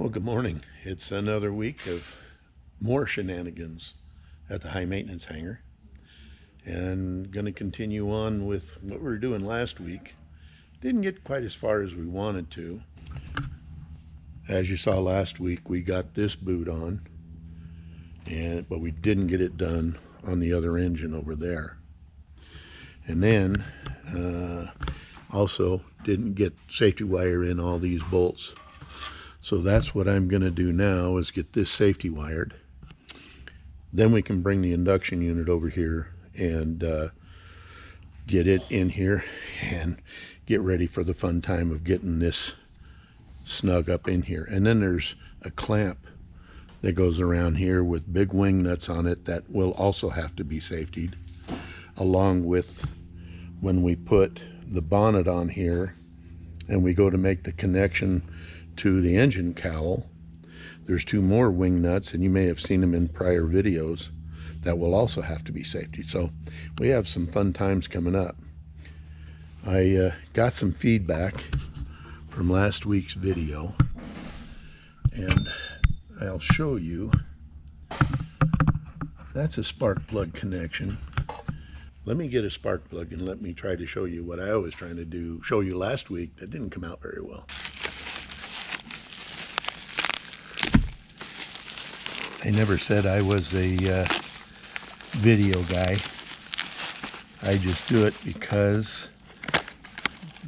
Well, good morning. It's another week of more shenanigans at the high maintenance hangar, and going to continue on with what we were doing last week. Didn't get quite as far as we wanted to. As you saw last week, we got this boot on, but we didn't get it done on the other engine over there. And then also didn't get safety wire in all these bolts. So that's what I'm going to do now, is get this safety wired. Then we can bring the induction unit over here and get it in here and get ready for the fun time of getting this snug up in here. And then there's a clamp that goes around here with big wing nuts on it that will also have to be safetied, along with when we put the bonnet on here and we go to make the connection to the engine cowl. There's two more wing nuts, and you may have seen them in prior videos, that will also have to be safety. So we have some fun times coming up. I got some feedback from last week's video, and I'll show you. That's a spark plug connection. Let me get a spark plug and let me try to show you what I was trying to show you last week that didn't come out very well. I never said I was a video guy. I just do it because I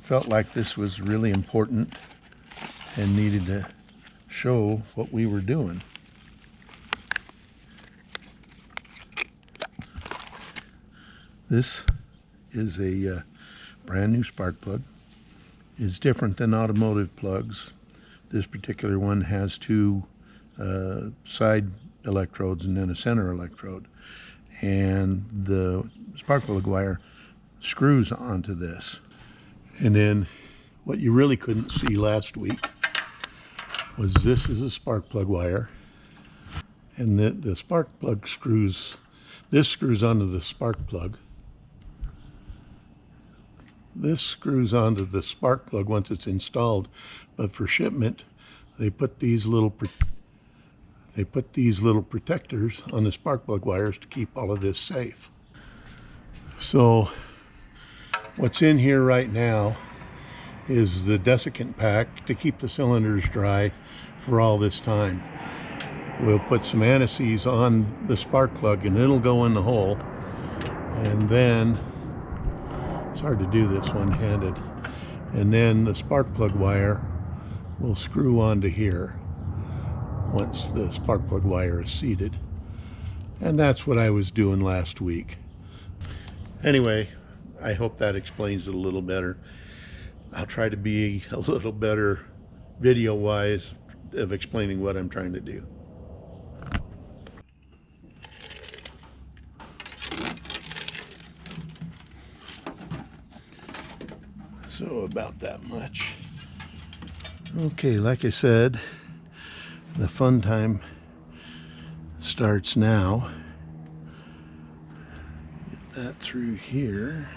felt like this was really important and needed to show what we were doing. This is a brand new spark plug. It's different than automotive plugs. This particular one has two side electrodes and then a center electrode, and the spark plug wire screws onto this. And then what you really couldn't see last week was this is a spark plug wire, and the spark plug screws, this screws onto the spark plug. This screws onto the spark plug once it's installed, but for shipment they put these little protectors on the spark plug wires to keep all of this safe. So what's in here right now is the desiccant pack to keep the cylinders dry for all this time. We'll put some anti-seize on the spark plug and it'll go in the hole, and then it's hard to do this one-handed, and then the spark plug wire will screw onto here once the spark plug wire is seated. And that's what I was doing last week. Anyway, I hope that explains it a little better. I'll try to be a little better video-wise of explaining what I'm trying to do. So about that much. Okay, like I said, the fun time starts now. Get that through here.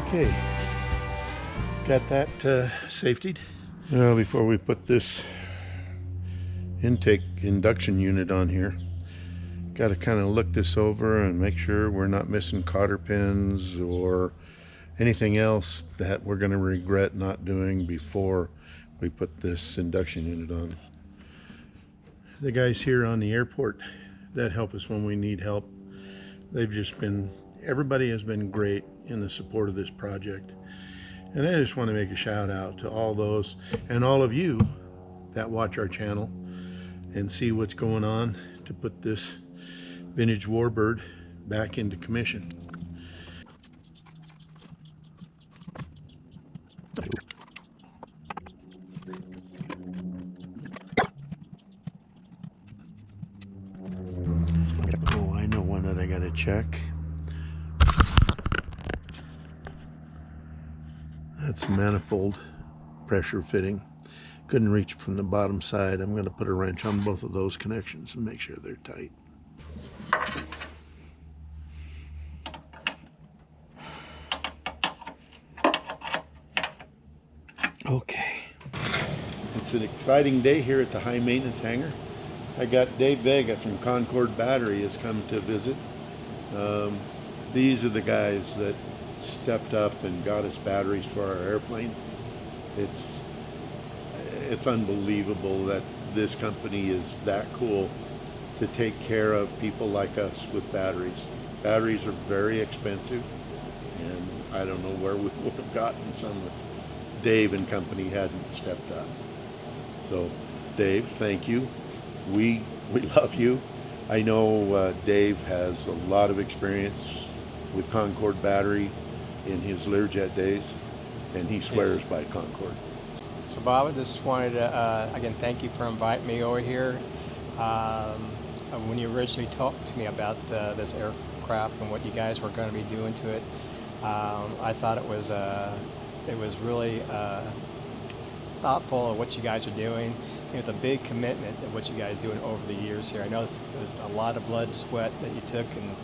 Okay, got that safetied. Well, before we put this intake induction unit on here, got to kind of look this over and make sure we're not missing cotter pins or anything else that we're going to regret not doing before we put this induction unit on. the guys here on the airport that help us when we need help. They've just been, everybody has been great in the support of this project. And I just want to make a shout out to all those and all of you that watch our channel and see what's going on to put this vintage warbird back into commission. Oh, I know one that I gotta check. That's manifold pressure fitting. Couldn't reach from the bottom side. I'm gonna put a wrench on both of those connections and make sure they're tight. Okay. It's an exciting day here at the high maintenance hangar. I got Dave Vega from Concorde Battery has come to visit. These are the guys that stepped up and got us batteries for our airplane. It's unbelievable that this company is that cool to take care of people like us with batteries. Batteries are very expensive, and I don't know where we would have gotten some if Dave and company hadn't stepped up. So Dave, thank you. We love you. I know Dave has a lot of experience with Concorde Battery in his Learjet days, and he swears by Concorde. So Bob, I just wanted to, again, thank you for inviting me over here. When you originally talked to me about this aircraft and what you guys were going to be doing to it, I thought it was really thoughtful of what you guys are doing, and with a big commitment of what you guys are doing over the years here. I know there's a lot of blood and sweat that you took and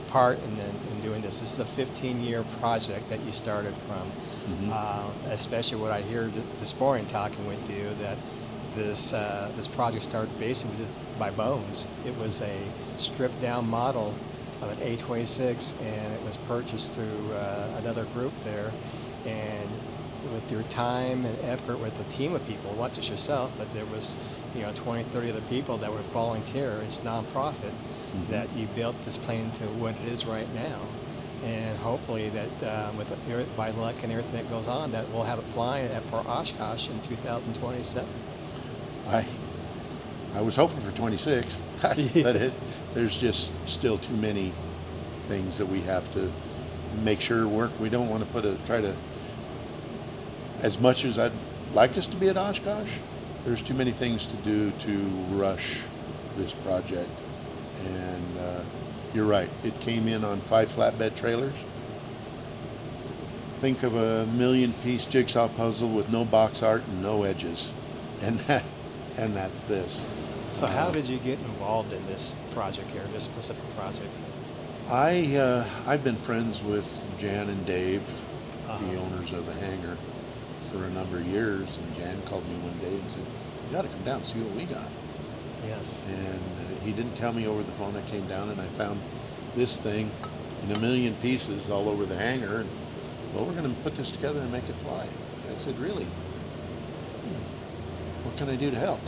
part in doing this. This is a 15-year project that you started from. Especially what I hear this morning talking with you, that this project started basically just by bones. It was a stripped down model of an A-26, and it was purchased through another group there. And with your time and effort with a team of people, not just yourself, but there was 20, 30 other people that were volunteer. It's nonprofit. That you built this plane to what it is right now, and hopefully that by luck and everything that goes on, that we'll have it flying at Fort Oshkosh in 2027. I was hoping for 26, but there's just still too many things that we have to make sure work. We don't want to try to, as much as I'd like us to be at Oshkosh, there's too many things to do to rush this project. And you're right, it came in on 5 flatbed trailers. Think of a 1,000,000-piece jigsaw puzzle with no box art and no edges, and that's this. So how did you get involved in this project here, this specific project? I've been friends with Jan and Dave, the owners of the hangar, for a number of years, and Jan called me one day and said, "You got to come down and see what we got." Yes. And he didn't tell me over the phone. I came down and I found this thing in 1,000,000 pieces all over the hangar. And, well, we're going to put this together and make it fly. I said, really? What can I do to help?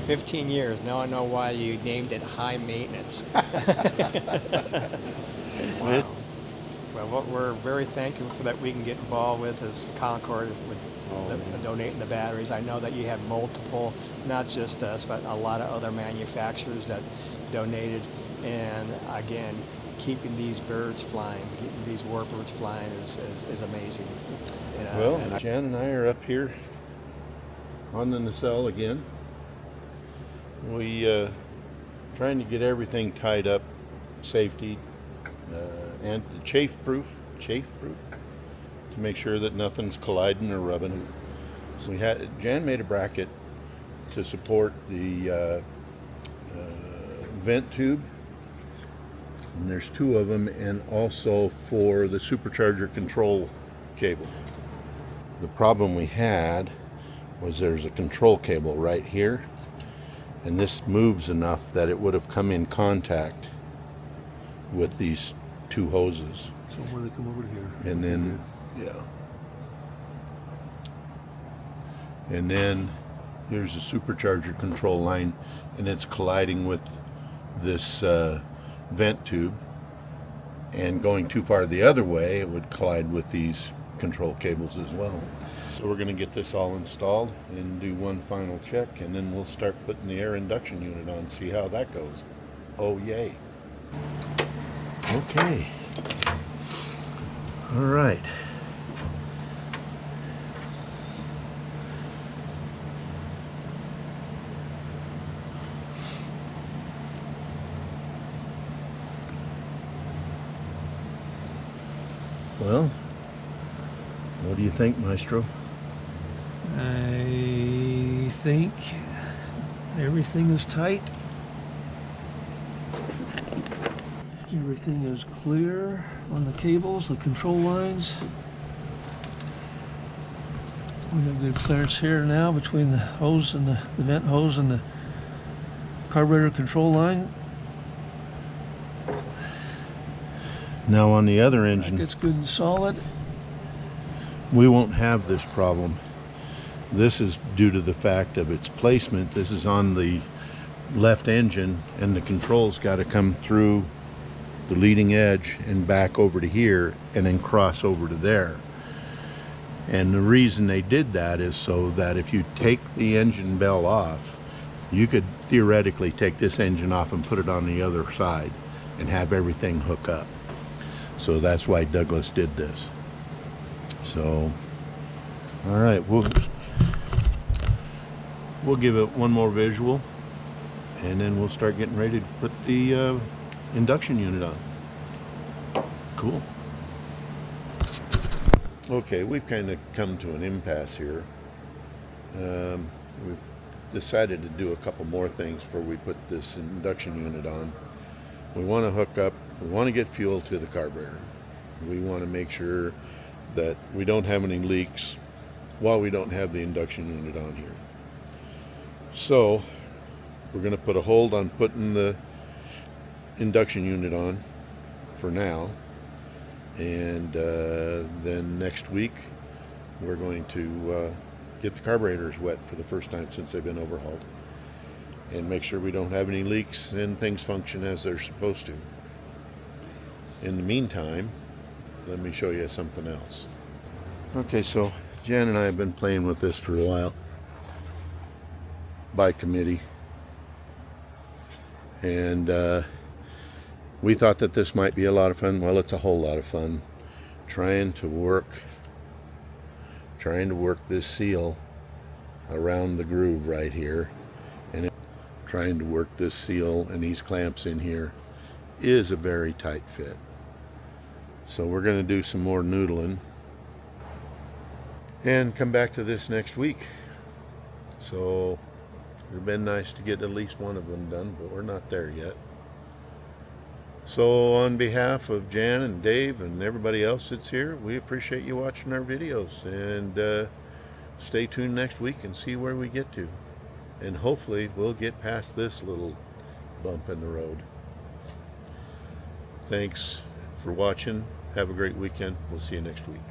15 years. Now I know why you named it High Maintenance. Wow. Well, what we're very thankful for that we can get involved with is Concorde with donating the batteries. I know that you have multiple, not just us, but a lot of other manufacturers that donated. And again, keeping these birds flying, keeping these warbirds flying is amazing. Well, Jan and I are up here on the nacelle again. We trying to get everything tied up, safety, and chafe-proof, to make sure that nothing's colliding or rubbing. So Jan made a bracket to support the vent tube, and there's 2 of them, and also for the supercharger control cable. The problem we had was there's a control cable right here, and this moves enough that it would have come in contact with these 2 hoses. So when they come over to here. And then, yeah. And then Here's the supercharger control line, and it's colliding with this vent tube, and going too far the other way it would collide with these control cables as well. So we're going to get this all installed and do one final check, and then we'll start putting the air induction unit on, see how that goes. Oh yay. Okay. All right. Well, what do you think, Maestro? I think everything is tight. Everything is clear on the cables, the control lines. We have good clearance here now between the hose and the vent hose and the carburetor control line. Now on the other engine, It's good and solid. we won't have this problem. This is due to the fact of its placement. This is on the left engine, and the controls got to come through the leading edge and back over to here and then cross over to there. And the reason they did that is so that if you take the engine bell off, you could theoretically take this engine off and put it on the other side and have everything hook up. So that's why Douglas did this. So, all right, we'll give it one more visual, and then we'll start getting ready to put the induction unit on. Cool. Okay, we've kind of come to an impasse here. We've decided to do a couple more things before we put this induction unit on. We want to hook up, we want to get fuel to the carburetor. We want to make sure that we don't have any leaks while we don't have the induction unit on here. So we're going to put a hold on putting the induction unit on for now, and then next week we're going to get the carburetors wet for the first time since they've been overhauled, and make sure we don't have any leaks and things function as they're supposed to. In the meantime, let me show you something else. Okay, so Jan and I have been playing with this for a while by committee, and we thought that this might be a lot of fun. Well, it's a whole lot of fun trying to work this seal around the groove right here, and trying to work this seal and these clamps in here is a very tight fit. So we're going to do some more noodling and come back to this next week. So it would have been nice to get at least one of them done, but we're not there yet. So on behalf of Jan and Dave and everybody else that's here, we appreciate you watching our videos, and stay tuned next week and see where we get to. And hopefully we'll get past this little bump in the road. Thanks for watching. Have a great weekend. We'll see you next week.